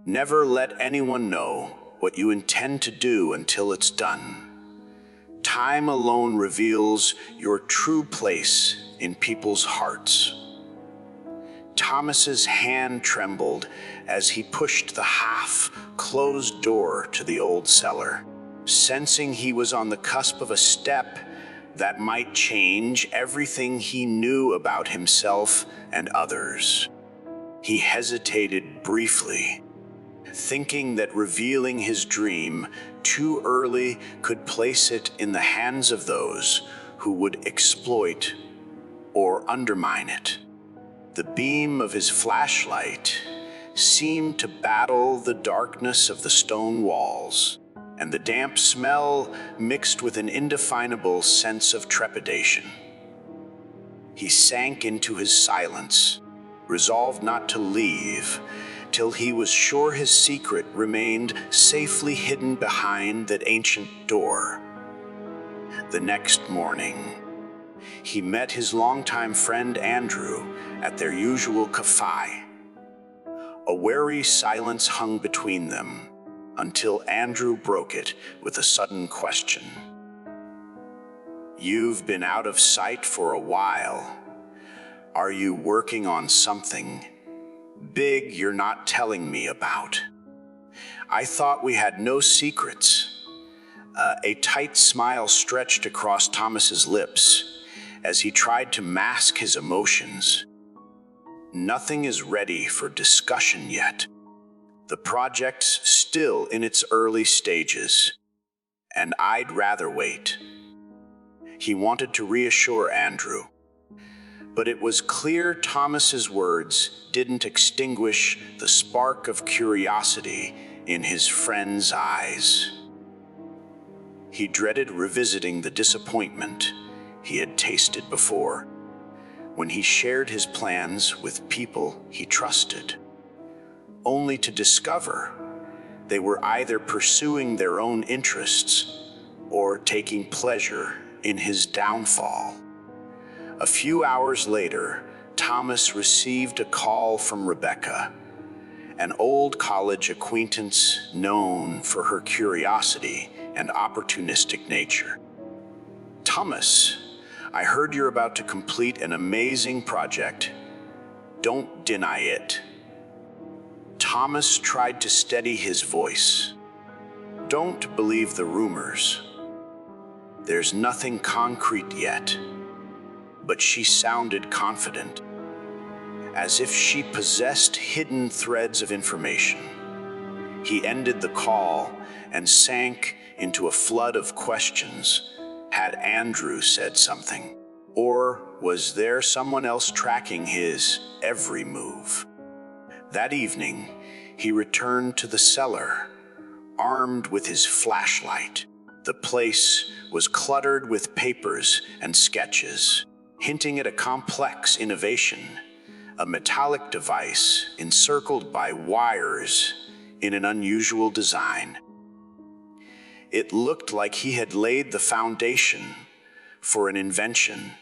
Never let anyone know what you intend to do until it's done. Time alone reveals your true place in people's hearts. Thomas's hand trembled as he pushed the half-closed door to the old cellar, sensing he was on the cusp of a step that might change everything he knew about himself and others. He hesitated briefly, thinking that revealing his dream too early could place it in the hands of those who would exploit or undermine it. The beam of his flashlight seemed to battle the darkness of the stone walls, and the damp smell mixed with an indefinable sense of trepidation. He sank into his silence, resolved not to leave till he was sure his secret remained safely hidden behind that ancient door. The next morning, he met his longtime friend Andrew at their usual cafe. A wary silence hung between them until Andrew broke it with a sudden question. "You've been out of sight for a while. Are you working on something big you're not telling me about? I thought we had no secrets." A tight smile stretched across Thomas's lips as he tried to mask his emotions. "Nothing is ready for discussion yet. The project's still in its early stages, and I'd rather wait." He wanted to reassure Andrew, but it was clear Thomas's words didn't extinguish the spark of curiosity in his friend's eyes. He dreaded revisiting the disappointment he had tasted before, when he shared his plans with people he trusted, only to discover they were either pursuing their own interests or taking pleasure in his downfall. A few hours later, Thomas received a call from Rebecca, an old college acquaintance known for her curiosity and opportunistic nature. "Thomas, I heard you're about to complete an amazing project. Don't deny it." Thomas tried to steady his voice. "Don't believe the rumors. There's nothing concrete yet." But she sounded confident, as if she possessed hidden threads of information. He ended the call and sank into a flood of questions. Had Andrew said something? Or was there someone else tracking his every move? That evening, he returned to the cellar, armed with his flashlight. The place was cluttered with papers and sketches, hinting at a complex innovation, a metallic device encircled by wires in an unusual design. It looked like he had laid the foundation for an invention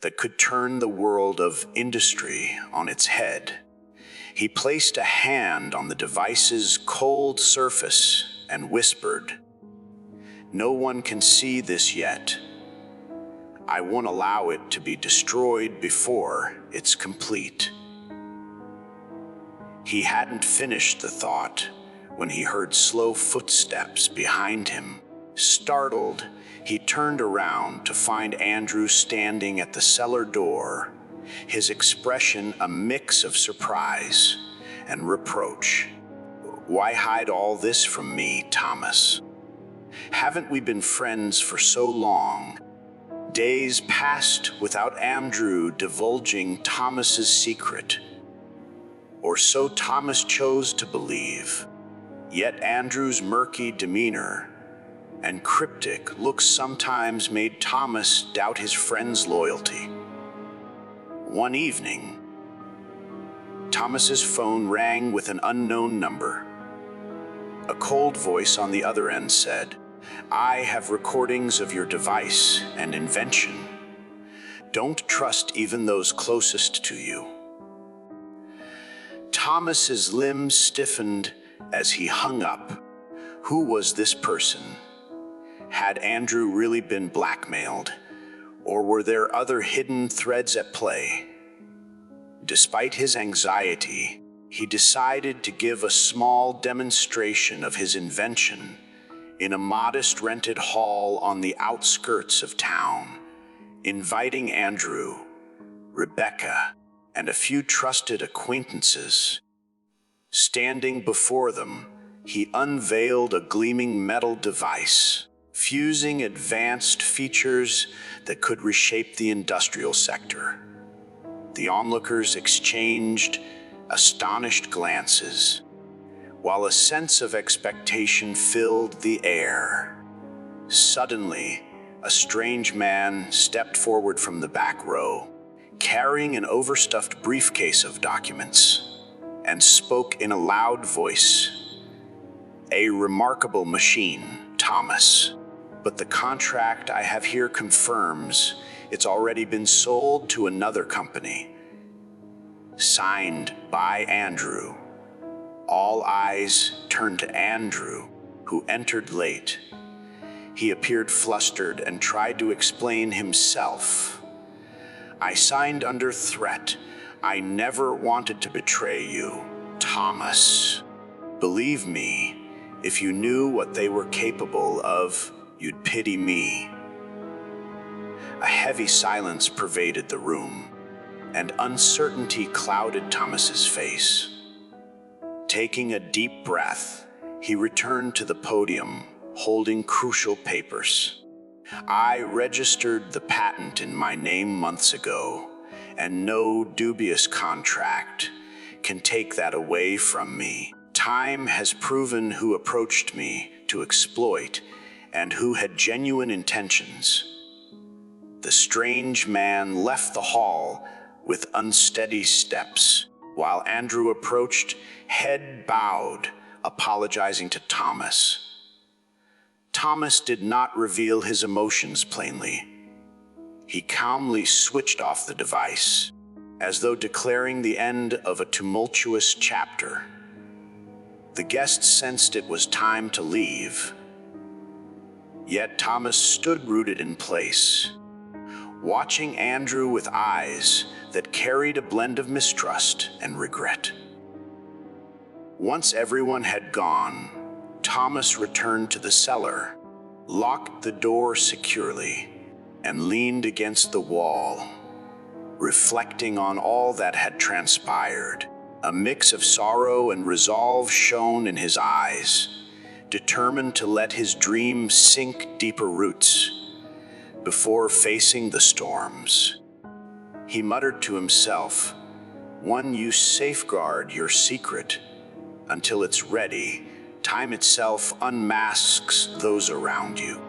that could turn the world of industry on its head. He placed a hand on the device's cold surface and whispered, "No one can see this yet. I won't allow it to be destroyed before it's complete." He hadn't finished the thought when he heard slow footsteps behind him. Startled, he turned around to find Andrew standing at the cellar door, his expression a mix of surprise and reproach. "Why hide all this from me, Thomas? Haven't we been friends for so long?" Days passed without Andrew divulging Thomas's secret, or so Thomas chose to believe. Yet Andrew's murky demeanor and cryptic looks sometimes made Thomas doubt his friend's loyalty. One evening, Thomas's phone rang with an unknown number. A cold voice on the other end said, "I have recordings of your device and invention. Don't trust even those closest to you." Thomas's limbs stiffened as he hung up. Who was this person? Had Andrew really been blackmailed, or were there other hidden threads at play? Despite his anxiety, he decided to give a small demonstration of his invention in a modest rented hall on the outskirts of town, inviting Andrew, Rebecca, and a few trusted acquaintances. Standing before them, he unveiled a gleaming metal device, fusing advanced features that could reshape the industrial sector. The onlookers exchanged astonished glances, while a sense of expectation filled the air. Suddenly, a strange man stepped forward from the back row, carrying an overstuffed briefcase of documents, and spoke in a loud voice. "A remarkable machine, Thomas, but the contract I have here confirms it's already been sold to another company." Signed by Andrew. All eyes turned to Andrew, who entered late. He appeared flustered and tried to explain himself. "I signed under threat. I never wanted to betray you, Thomas. Believe me, if you knew what they were capable of, you'd pity me." A heavy silence pervaded the room, and uncertainty clouded Thomas's face. Taking a deep breath, he returned to the podium, holding crucial papers. "I registered the patent in my name months ago, and no dubious contract can take that away from me. Time has proven who approached me to exploit and who had genuine intentions." The strange man left the hall with unsteady steps, while Andrew approached, head bowed, apologizing to Thomas. Thomas did not reveal his emotions plainly. He calmly switched off the device, as though declaring the end of a tumultuous chapter. The guests sensed it was time to leave. Yet Thomas stood rooted in place, watching Andrew with eyes that carried a blend of mistrust and regret. Once everyone had gone, Thomas returned to the cellar, locked the door securely, and leaned against the wall, reflecting on all that had transpired. A mix of sorrow and resolve shone in his eyes, determined to let his dream sink deeper roots before facing the storms. He muttered to himself, "One, you safeguard your secret until it's ready. Time itself unmasks those around you.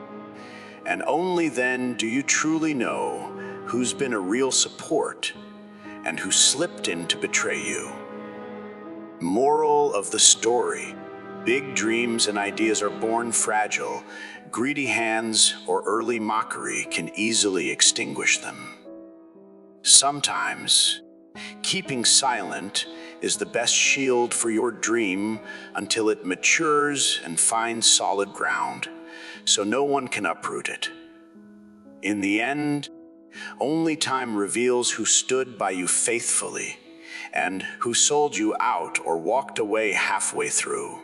And only then do you truly know who's been a real support and who slipped in to betray you." Moral of the story: big dreams and ideas are born fragile. Greedy hands or early mockery can easily extinguish them. Sometimes, keeping silent is the best shield for your dream until it matures and finds solid ground, so no one can uproot it. In the end, only time reveals who stood by you faithfully and who sold you out or walked away halfway through.